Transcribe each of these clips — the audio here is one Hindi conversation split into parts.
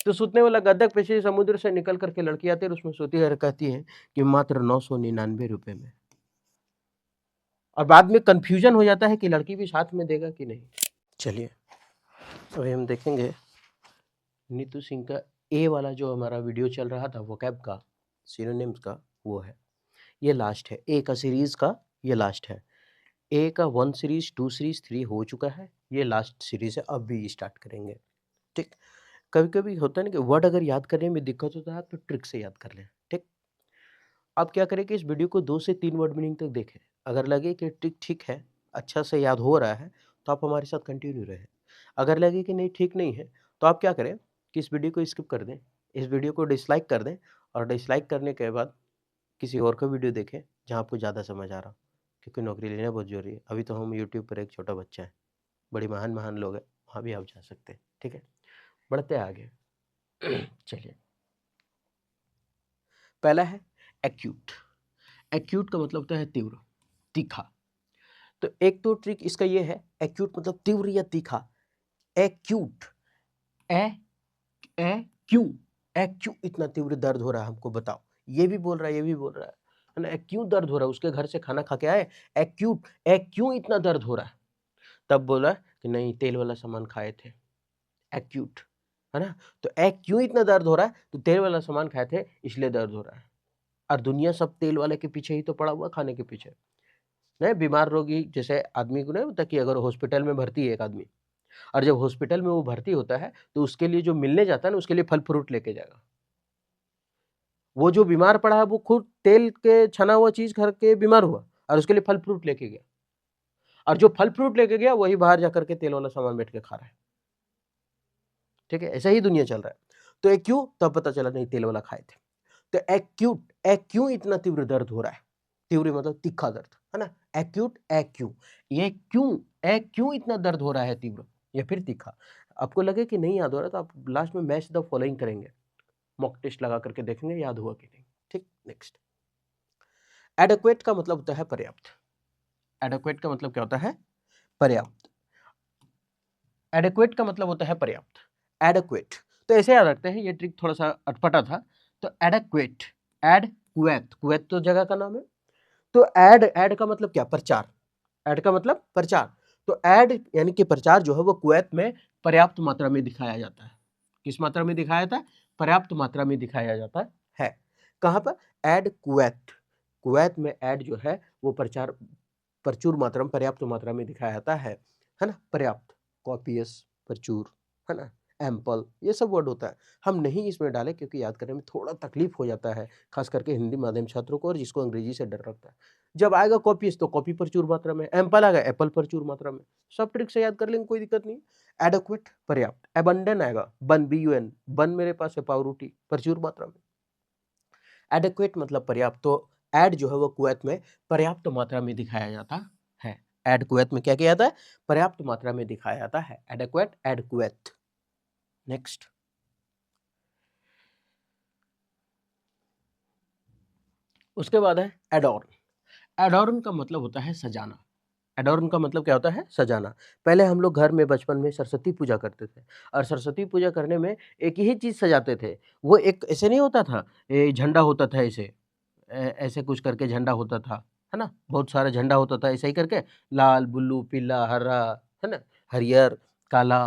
तो सुतने वाला गद्दा पेशे समुद्र से निकल करके लड़की आती है और उसमें सोती है और कहती है कि मात्र 999 रुपए में। और बाद में कंफ्यूजन हो जाता है कि लड़की भी साथ में देगा कि नहीं। चलिए अभी हम देखेंगे नीतू सिंह का ए वाला जो हमारा वीडियो चल रहा था वोकैब का सिनोनिम्स का, वो है ये लास्ट है ए का सीरीज का, ये लास्ट है। ए का 1 सीरीज 2 सीरीज 3 हो चुका है, ये लास्ट सीरीज है, अब भी स्टार्ट करेंगे। ठीक, कभी कभी होता है ना कि वर्ड अगर याद करने में दिक्कत होता है तो ट्रिक से याद कर लें। ठीक, आप क्या करें कि इस वीडियो को 2 से 3 वर्ड मीनिंग तक देखें, अगर लगे कि ट्रिक ठीक है, अच्छा से याद हो रहा है, तो आप हमारे साथ कंटिन्यू रहें। अगर लगे कि नहीं ठीक नहीं है, तो आप क्या करें कि इस वीडियो को स्किप कर दें, इस वीडियो को डिसलाइक कर दें, और डिसलाइक करने के बाद किसी और का वीडियो देखें जहाँ आपको ज़्यादा समझ आ रहा हो, क्योंकि नौकरी लेना बहुत ज़रूरी है। अभी तो हम यूट्यूब पर एक छोटा बच्चा है, बड़ी महान महान लोग हैं, वहाँ भी आप जा सकते हैं। ठीक है, बढ़ते हैं आगे। चलिए, पहला है एक्यूट। एक्यूट का मतलब होता है तीव्र, तीखा। तो एक तो ट्रिक इसका ये है, एक्यूट मतलब तीव्र या तीखा। एक्यूट, ए ए क्यों, ए क्यों इतना तीव्र दर्द हो रहा है हमको बताओ। ये भी बोल रहा है, ये भी बोल रहा है ना, ए क्यों दर्द हो रहा है। उसके घर से खाना खा के आए, एक्यूट, ए क्यों इतना दर्द हो रहा है। तब बोला कि नहीं तेल वाला सामान खाए थे, एक्यूट, है ना। तो ए क्यों इतना दर्द हो रहा है, तो तेल वाला सामान खाए थे इसलिए दर्द हो रहा है। और दुनिया सब तेल वाले के पीछे ही तो पड़ा हुआ, खाने के पीछे। नहीं, बीमार रोगी जैसे आदमी को नहीं होता कि अगर हॉस्पिटल में भर्ती है एक आदमी, और जब हॉस्पिटल में वो भर्ती होता है तो उसके लिए जो मिलने जाता है ना, उसके लिए फल फ्रूट लेके जाएगा। वो जो बीमार पड़ा है वो खुद तेल के छना हुआ चीज खा के बीमार हुआ और उसके लिए फल फ्रूट लेके गया, और जो फल फ्रूट लेके गया वही बाहर जाकर के तेल वाला सामान बैठ के खा रहा है। ठीक है, ऐसा ही दुनिया चल रहा है। तो एक क्यों, तब पता चला नहीं तेल वाला खाए थे। तो एक्यूट, एक्यूं इतना तीव्र दर्द हो रहा है, तीव्र मतलब तीखा दर्द, है ना। एक्यूट, एक्यूं, ये क्यों, क्यों इतना दर्द हो रहा है तीव्र या फिर तीखा। आपको लगे कि नहीं याद हो रहा तो आप लास्ट में मैच द फॉलोइंग करेंगे, मॉक टेस्ट लगा करके देखेंगे याद हुआ कि नहीं। ठीक, नेक्स्ट। एडेक्वेट का मतलब होता है पर्याप्त। एडेक्वेट का मतलब क्या होता है, पर्याप्त। एडेक्वेट का मतलब होता है पर्याप्त, एडेक्वेट। तो ऐसे याद रखते हैं, ये ट्रिक थोड़ा सा अटपटा था। तो एडेक्वेट, एड कुवैत, कुवैत तो जगह का नाम है। तो एड, एड का मतलब क्या, प्रचार, एड का मतलब प्रचार। तो एड यानी कि प्रचार जो है वो कुवैत में पर्याप्त मात्रा में दिखाया जाता है। किस मात्रा में दिखाया जाता है, पर्याप्त मात्रा में दिखाया जाता है। कहां पर, एड कुवैत, कुवैत में एड जो है वो प्रचार प्रचुर मात्रा में, पर्याप्त मात्रा में दिखाया जाता है ना। पर्याप्त, कॉपियस, प्रचुर, है ना, एम्पल, ये सब वर्ड होता है। हम नहीं इसमें डाले क्योंकि याद करने में थोड़ा तकलीफ हो जाता है, खास करके हिंदी माध्यम छात्रों को और जिसको अंग्रेजी से डर लगता है। जब आएगा कॉपीज तो कॉपी प्रचुर मात्रा में, एम्पल आएगा एप्पल प्रचुर मात्रा में। सब ट्रिक से याद कर लेंगे, कोई दिक्कत नहीं। एडोक्वेट पर्याप्त, एबंडन आएगा, बन बी यू एन, बन मेरे पास है पावरोटी, प्रचुर मात्रा में। एडेक्वेट मतलब पर्याप्त। तो एड जो है वो कुवैत में पर्याप्त मात्रा में दिखाया जाता है। एड कुवैत में क्या किया जाता है, पर्याप्त मात्रा में दिखाया जाता है। Adequate, add Kuwait. नेक्स्ट, उसके बाद है एडॉर्न। एडॉर्न का मतलब होता है सजाना। एडॉर्न का मतलब क्या होता है, सजाना। पहले हम लोग घर में बचपन में सरस्वती पूजा करते थे, और सरस्वती पूजा करने में एक ही चीज सजाते थे। वो एक ऐसे नहीं होता था, झंडा होता था ऐसे, ऐसे कुछ करके झंडा होता था, है ना, बहुत सारा झंडा होता था ऐसे ही करके, लाल ब्लू पीला हरा, है ना, हरियर काला,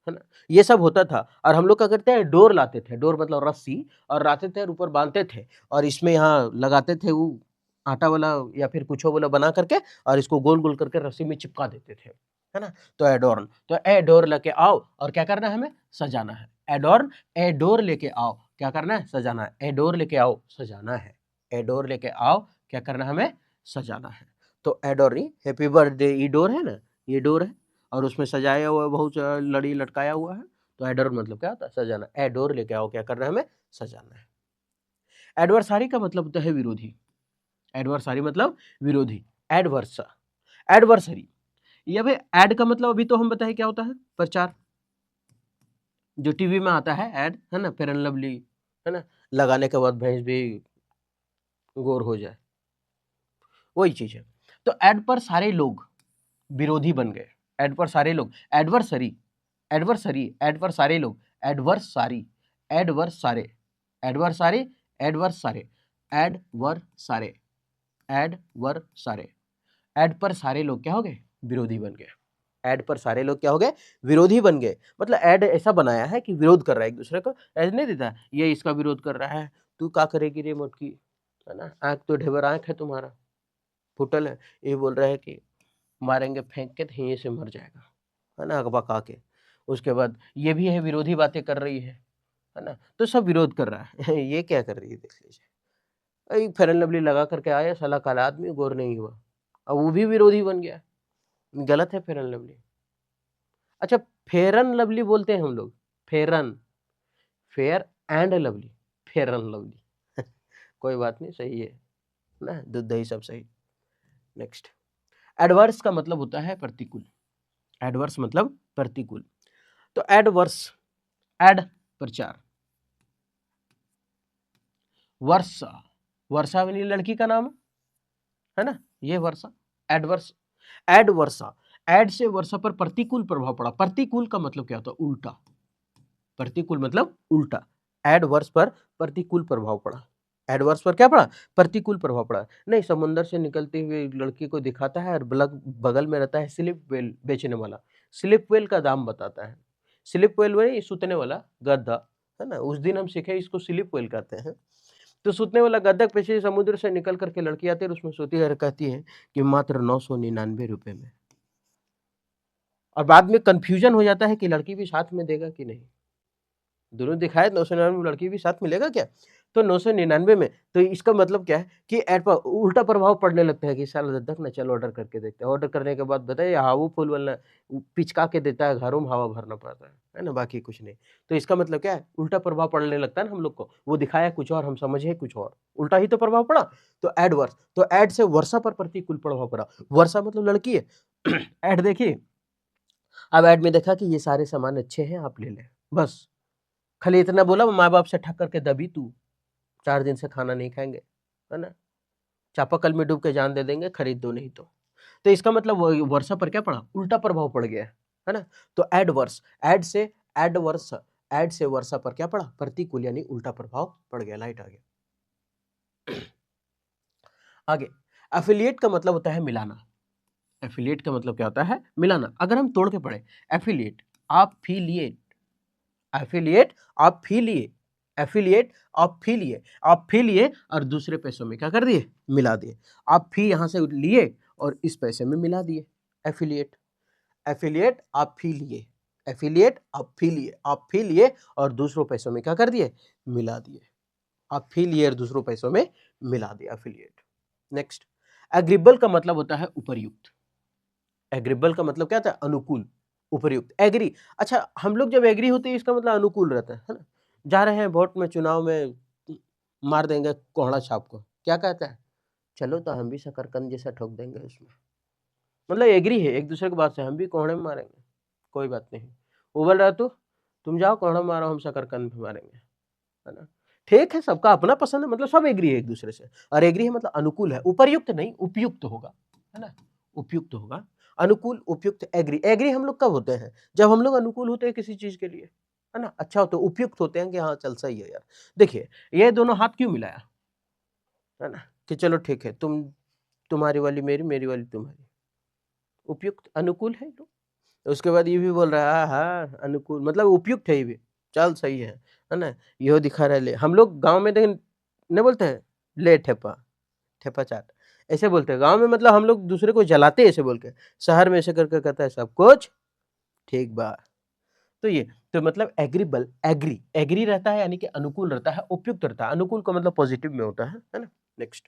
है ना, ये सब होता था। और हम लोग क्या करते हैं, डोर लाते थे, डोर मतलब रस्सी, और लाते थे और ऊपर बांधते थे, और इसमें यहाँ लगाते थे वो आटा वाला या फिर कुछ वाला बना करके, और इसको गोल गोल करके रस्सी में चिपका देते थे, है ना। तो एडोर्न, तो ए डोर लेके आओ, और क्या करना है, हमें सजाना है। एडोर्न, ए डोर लेके आओ, क्या करना है, सजाना है। ए डोर लेके आओ, सजाना है। एडोर लेके आओ, क्या करना है, हमें सजाना है। तो एडोर नहीं, हैप्पी बर्थडे, ये डोर है ना, ये डोर है, और उसमें सजाया हुआ बहुत लड़ी लटकाया हुआ है। तो एडोर मतलब क्या होता है, सजाना। एडोर लेके आओ, क्या करना है, हमें सजाना है। एडवर्सारी का मतलब होता है विरोधी। एडवर्सारी मतलब विरोधी, एडवर्सा, एडवर्सरी। ये भाई एड का मतलब अभी तो हम बताए क्या होता है, प्रचार, जो टीवी में आता है एड, है ना, फेयर एंड लवली, है ना, लगाने के बाद भैंस भी गोर हो जाए, वही चीज है। तो एड पर सारे लोग विरोधी बन गए, एड पर सारे लोग, एडवर्सरी, एडवर्सरी, एड पर सारे लोग, एडवर्सारी, एडवर्सारे, एडवर्सारे, एडवर्सारे, एडवर्सारे, एडवर्सारे। एड पर सारे लोग क्या हो गए? विरोधी बन गए। एड पर सारे लोग क्या हो गए? विरोधी बन गए। मतलब एड ऐसा बनाया है कि विरोध कर रहा है एक दूसरे को, ऐड नहीं देता ये इसका विरोध कर रहा है, तू क्या करेगी रे मोटकी, है ना, आंख तो ढेबर आंख है तुम्हारा, फुटल है, ये बोल रहा है कि मारेंगे फेंक के तो यहीं से मर जाएगा, है ना, अगबका के। उसके बाद ये भी है विरोधी बातें कर रही है ना, तो सब विरोध कर रहा है ये क्या कर रही है देख लीजिए, फेयर एंड लवली लगा करके आया साला, काला आदमी गोर नहीं हुआ, अब वो भी विरोधी बन गया। गलत है फेयर एंड लवली। अच्छा, फेयर एंड लवली बोलते हैं हम लोग, फेरन, Fair and Lovely, Fair and Lovely कोई बात नहीं, सही है ना, दूध दही सब सही। नेक्स्ट, एडवर्स का मतलब होता है प्रतिकूल। एडवर्स मतलब प्रतिकूल। तो एडवर्स, एड प्रचार, वर्षा, वर्षा वाली लड़की का नाम है ना, ये वर्षा। एडवर्स, एड वर्षा, एड से वर्षा पर प्रतिकूल प्रभाव पड़ा। प्रतिकूल का मतलब क्या होता है? उल्टा। प्रतिकूल मतलब उल्टा। एडवर्स पर प्रतिकूल प्रभाव पड़ा। एडवर्स पर क्या पड़ा? प्रतिकूल प्रभाव पड़ा। नहीं, समुद्र से निकलती हुई लड़की को दिखाता है और बगल में रहता है स्लिप वेल बेचने वाला, स्लिप वेल का दाम बताता है। स्लिप वेल वही सुतने वाला गद्दा, है ना, उस दिन हम सीखे इसको स्लिप वेल कहते हैं। तो सुतने वाला गद्दा के पीछे समुद्र से निकल करके लड़की आती है और उसमें सोती है और कहती है कि मात्र 999 रुपए में। और बाद में कंफ्यूजन हो जाता है कि लड़की भी साथ में देगा कि नहीं। दोनों दिखाए 999 में, लड़की भी साथ मिलेगा क्या? तो 999 में, तो इसका मतलब क्या है कि एड पर उल्टा प्रभाव पड़ने लगता है कि साला दद्दक ना, चल ऑर्डर करके देखते हैं। ऑर्डर करने के बाद बताइए हाउ फुल वाला पिचका के देता है, घरों में हवा भरना पड़ता है ना, बाकी कुछ नहीं। तो इसका मतलब क्या है? उल्टा प्रभाव पड़ने लगता है ना हम लोग को, वो दिखाया कुछ और, हम समझे कुछ और, उल्टा ही तो प्रभाव पड़ा। तो एडवर्स, तो एड से वर्षा पर प्रतिकूल प्रभाव पड़ा। वर्षा मतलब लड़की है एड देखिए, अब एड में देखा कि ये सारे सामान अच्छे हैं, आप ले लें, बस खाली इतना बोला, माँ बाप से ठक करके दबी तू, 4 दिन से खाना नहीं खाएंगे, है ना, चापाकल में डूब के जान दे देंगे, खरीद दो नहीं तो इसका मतलब वर्षा पर क्या पड़ा? उल्टा प्रभाव पड़ गया, है ना। तो एडवर्स, एड से एडवर्स, एड से वर्षा पर क्या पड़ा? प्रतिकूल, यानी उल्टा प्रभाव पड़ गया। लाइट आ गया। आगे, एफिलिएट का मतलब होता है मिलाना। एफिलिएट का मतलब क्या होता है? मिलाना। अगर हम तोड़ के पढ़े, affiliate, affiliate, affiliate, affiliate, affiliate, affiliate, affiliate, और दूसरे पैसों में क्या कर दिए? मिला दिए। आप फी यहां से लिए और इस पैसे में मिला दिए, affiliate. Affiliate, affiliate, affiliate, affiliate, affiliate, और दूसरों पैसों में क्या कर दिए? मिला दिए। एफिलिएट दूसरों पैसों में मिला दिया, एफिलिएट। नेक्स्ट, एग्रीबल का मतलब होता है उपर्युक्त। एग्रीबल का मतलब क्या था? अनुकूल, उपर्युक्त। एग्री, अच्छा हम लोग जब एग्री होते हैं इसका मतलब अनुकूल रहता है ना। जा रहे हैं वोट में, चुनाव में, मार देंगे कोहड़ा छाप को, क्या कहता है? चलो तो हम भी शकरकंद जैसा ठोक देंगे उसमें। मतलब एग्री है एक दूसरे की बात से, हम भी कोहड़े में मारेंगे, कोई बात नहीं। वो बोल रहा है, तो तुम जाओ कोहड़ा मारो, हम शकरकंद में मारेंगे, है ना। ठीक है, सबका अपना पसंद है, मतलब सब एग्री है एक दूसरे से। और एग्री है मतलब अनुकूल है, उपर्युक्त नहीं, उपयुक्त होगा, है ना, उपयुक्त होगा। अनुकूल, उपयुक्त, एग्री। एग्री हम लोग कब होते हैं? जब हम लोग अनुकूल होते हैं किसी चीज के लिए, है ना, अच्छा होता है। उपयुक्त होते हैं कि हाँ चल सही है यार। देखिए, ये दोनों हाथ क्यों मिलाया, है ना, कि चलो ठीक है, तुम्हारी वाली मेरी, मेरी वाली तुम्हारी, उपयुक्त, अनुकूल है तो। उसके बाद ये भी बोल रहा है हाँ अनुकूल, मतलब उपयुक्त है ये भी, चल सही है ना। यो दिखा रहा है, ले, हम लोग गांव में देख नहीं बोलते हैं, ले ठेपा, ठेपा चाट, ऐसे बोलते हैं गांव में, मतलब हम लोग दूसरे को जलाते हैं ऐसे बोल के। शहर में ऐसे करके कहता है सब कुछ ठीक बा। तो ये, तो मतलब एग्रीबल, एग्री, एग्री रहता है यानी कि अनुकूल रहता है, उपयुक्त रहता है। अनुकूल का मतलब पॉजिटिव में होता है ना। नेक्स्ट,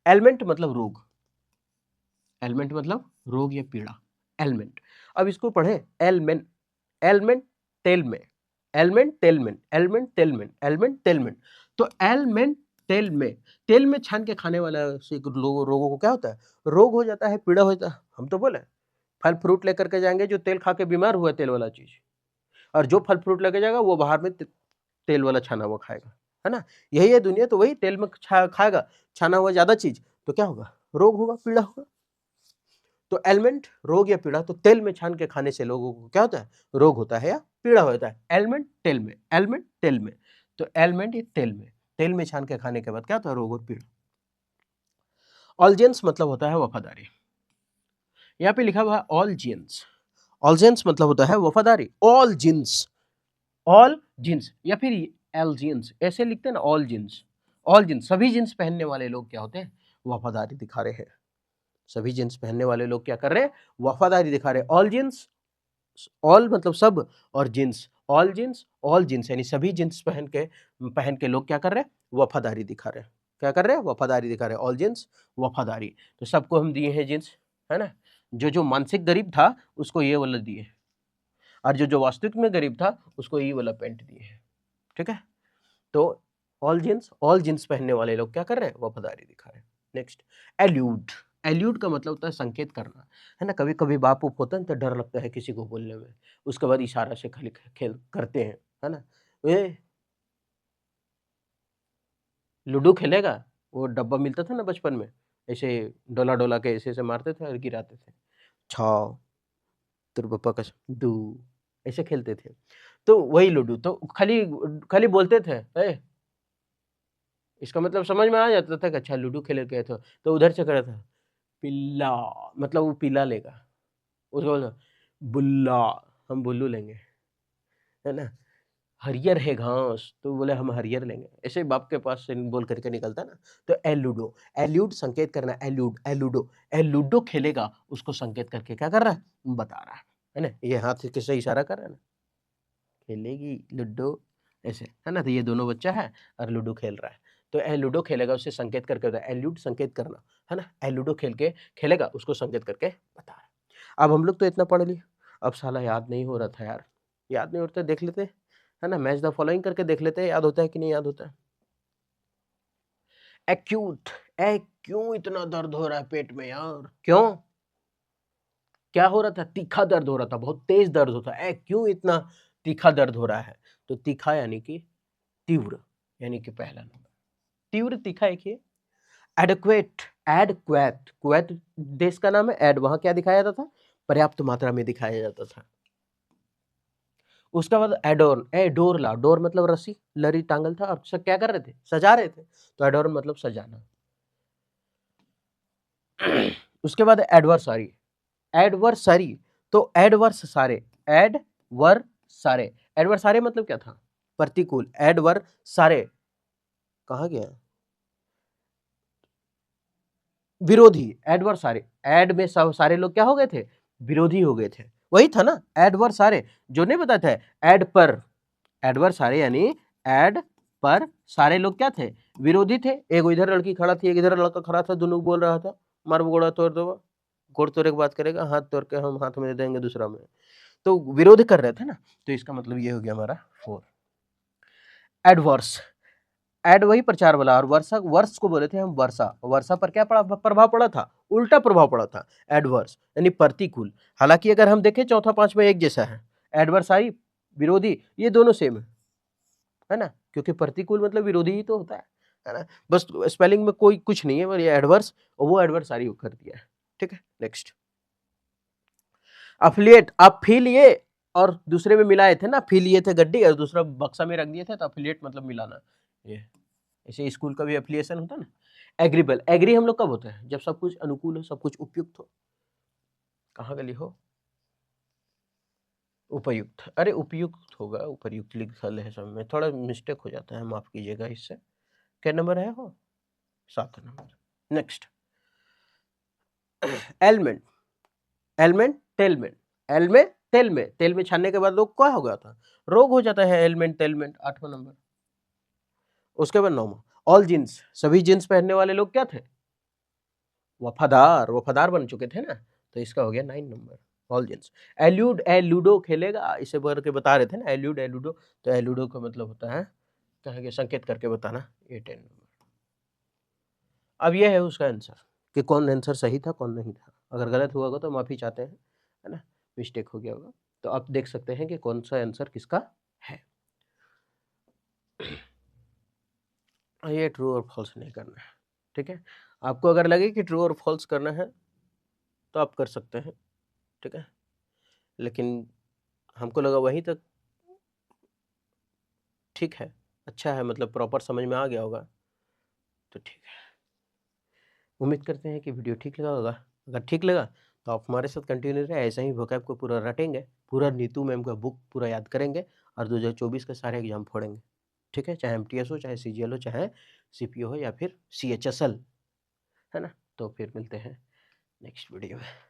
एलमेंट मतलब रोग। एलमेंट मतलब रोग या पीड़ा, एलमेंट। अब इसको पढ़े, एलमेंट, एलमेंट, टेलमेंट, एलमेंट, टेलमेंट, एलमेंट, टेलमेंट, एलमेंट, टेलमेंट। तो एलमेंट, तेल में, तेल में छान के खाने वाला से रोगों को क्या होता है? रोग हो जाता है, पीड़ा हो जाता है। हम तो बोले फल फ्रूट लेकर के जाएंगे, जो तेल खा के बीमार हुआ तेल वाला चीज, और जो फल फ्रूट लेके जाएगा वो बाहर में तेल वाला छाना हुआ खाएगा, है ना। यही है दुनिया, तो वही तेल में खाएगा छाना हुआ ज्यादा चीज, तो क्या होगा? रोग होगा, पीड़ा होगा। तो एलिमेंट रोग या पीड़ा, तो तेल में छान के खाने से लोगों को क्या होता है? रोग होता है या पीड़ा होता है। एलमेंट टेल में, एलमेंट टेल में, तो एलमेंट ये तेल में छान के खाने के बाद क्या होता है, रोग और पीड़ा। ऑलजेंस मतलब होता है वफादारी। यहाँ पे लिखा हुआ है ऑलजेंस, ऑलजेंस मतलब होता है वफादारी। ऑल जिन्स, ऑल जिन्स या फिर एल जिन्स ऐसे लिखते हैं ना, ऑल जिन्स, ऑल जिन्स सभी जिन्स पहनने वाले लोग क्या होते हैं, वफादारी दिखा रहे हैं। सभी जिन्स पहनने वाले लोग क्या कर रहे हैं, वफादारी दिखा रहे हैं। ऑल जिन्स, ऑल मतलब सब, और jeans, all jeans, all jeans यानी सभी जिन्स पहन के लोग क्या कर रहे हैं, वफादारी दिखा रहे हैं। क्या कर रहे हैं, वफादारी दिखा रहे हैं। ऑल जिन्स वफादारी, तो सबको हम दिए हैं जिन्स, है ना। जो मानसिक गरीब था उसको ये वाला दिए, और जो वास्तविक में गरीब था उसको ये वाला पैंट दिए है, ठीक है। तो ऑल जिन्स पहनने वाले लोग क्या कर रहे हैं, वफादारी दिखा रहे हैं। Next, allude. एल्यूड का मतलब होता है संकेत करना, है ना। कभी कभी बाप उप होता है तो डर लगता है किसी को बोलने में, उसके बाद इशारा से खाली खेल करते हैं, है ना। ए लूडो खेलेगा, वो डब्बा मिलता था ना बचपन में, ऐसे डोला डोला के ऐसे ऐसे मारते थे और गिराते थे, छाओ तेरे पापा का दू, ऐसे खेलते थे। तो वही लूडो, तो खाली खाली बोलते थे ए, इसका मतलब समझ में आ जाता था कि अच्छा लूडो खेल गए तो उधर से करा था पिल्ला, मतलब वो पिला लेगा, उसको बोला बुल्ला, हम बुल्लू लेंगे, है ना। हरियर है घास, तो बोले हम हरियर लेंगे, ऐसे बाप के पास से बोल करके निकलता ना। तो एलूडो, एल्यूड संकेत करना, एल्यूड, एलूडो, एलूडो खेलेगा उसको संकेत करके क्या कर रहा है, बता रहा है ना। ये हाथ से किससे इशारा कर रहा है ना, खेलेगी लूडो, ऐसे, है ना। तो ये दोनों बच्चा है और लूडो खेल रहा है, तो ए लूडो खेलेगा उससे संकेत करके होता है, एल्यूड संकेत करना, है ना। ए लूडो खेलेगा उसको संकेत करके बता रहा है। अब हम लोग तो इतना पढ़ लिए, अब साला याद नहीं हो रहा था यार, याद नहीं होता, देख लेते, है ना। मैच द फॉलोइंग करके देख लेते हैं, याद होता है कि नहीं याद होता है। एक्यूट, ए क्यों इतना दर्द हो रहा है पेट में यार, क्यों, क्या हो रहा था, तीखा दर्द हो रहा था, बहुत तेज दर्द होता है, क्यों इतना तीखा दर्द हो रहा है। तो तीखा यानी कि तीव्र, यानी कि पहला नंबर तीव्र तीखा एक ही। एडक्वेट, एडक्वेट, क्वेट देश का नाम है, एड वहां क्या दिखाया जाता था, पर्याप्त मात्रा में दिखाया जाता था। उसके बाद एडोर्न, डोर ला, डोर मतलब रस्सी, लरी टांगल था और सब क्या कर रहे थे, सजा रहे थे, तो एडोर्न मतलब सजाना। उसके बाद एडवर्सारी, एडवर्सरी, तो एडवर्स सारे, एडवर सारे, एडवर सारे मतलब क्या था, प्रतिकूल, एडवर सारे कहा गया, विरोधी, एडवर सारे, एड में सब सारे लोग क्या हो गए थे, विरोधी हो गए थे, वही था ना एडवर सारे, जो नहीं बताया था एड पर, एडवर सारे यानी एड पर सारे लोग क्या थे, विरोधी थे। एक इधर लड़की खड़ा थी, एक इधर लड़का खड़ा था, दोनों बोल रहा था मार गोड़ा तोड़ दो, गोड़ तोड़े की बात करेगा, हाथ तोड़ के हम हाथ में दे देंगे दूसरा में, तो विरोध कर रहे थे ना। तो इसका मतलब ये हो गया हमारा 4। एडवर्स, एड वही प्रचार वाला, और वर्षा, वर्ष को बोले थे हम वर्षा, वर्षा पर क्या पड़ा, प्रभाव पड़ा था, उल्टा प्रभाव पड़ा था, एडवर्स यानी प्रतिकूल। हालांकि अगर हम देखें चौथा पांचवा एक जैसा है, एडवर्स आई विरोधी, ये दोनों सेम है ना, क्योंकि प्रतिकूल मतलब विरोधी ही तो होता है ना। बस स्पेलिंग में कोई कुछ नहीं है, पर ये एडवर्स और वो एडवर्सारी कर दिया है, ठीक है। नेक्स्ट, अफिलिएट, अफिलिए और दूसरे में मिलाए थे ना, फिलिए थे गड्डी और दूसरा बक्सा में रख दिए थे, तो अफिलिएट मतलब मिलाना, ये ऐसे स्कूल का भी एफिलिएशन होता है ना। एग्रीबल, एग्री हम लोग कब होता है, जब सब कुछ अनुकूल हो, सब कुछ उपयुक्त हो, कहाँ गली हो, उपयुक्त, अरे उपयुक्त होगा, उपयुक्त लिखा है, सब में थोड़ा मिस्टेक हो जाता है, माफ कीजिएगा इससे। क्या नंबर है हो, 7 नंबर। नेक्स्ट, एलमेंट, एलमेंट टेलमेंट, एलमेंट तेल में छानने के बाद लोग क्या हो गया था, रोग हो जाता है, एलमेंट टेलमेंट 8वां नंबर। उसके बाद 9वां, ऑल जींस, सभी जींस पहनने वाले लोग क्या थे, वफादार, वफादार बन चुके थे ना, तो इसका हो गया 9 नंबर, ऑल जेंट्स। एल्यूड, एलूडो खेलेगा, इसे बोल के बता रहे थे ना, एल्यूड एलूडो, तो एलूडो का मतलब होता है कहेंगे संकेत करके बताना, ये 10 नंबर। अब ये है उसका आंसर कि कौन आंसर सही था कौन नहीं था, अगर गलत हुआ होगा तो माफी चाहते हैं, है ना, मिस्टेक हो गया होगा। तो आप देख सकते हैं कि कौन सा आंसर किसका है। ये ट्रू और फॉल्स नहीं करना है, ठीक है। आपको अगर लगे कि ट्रू और फॉल्स करना है तो आप कर सकते हैं, ठीक है, लेकिन हमको लगा वहीं तक ठीक है, अच्छा है, मतलब प्रॉपर समझ में आ गया होगा, तो ठीक है। उम्मीद करते हैं कि वीडियो ठीक लगा होगा। अगर ठीक लगा तो आप हमारे साथ कंटिन्यू रहे, ऐसे ही वोकैब को पूरा रटेंगे, पूरा नीतू मैम का बुक पूरा याद करेंगे और 2024 के सारे एग्जाम फोड़ेंगे। ठीक है, चाहे एमटीएस हो, चाहे सीजीएल हो, चाहे सीपीओ हो या फिर सीएचएसएल, है ना। तो फिर मिलते हैं नेक्स्ट वीडियो में।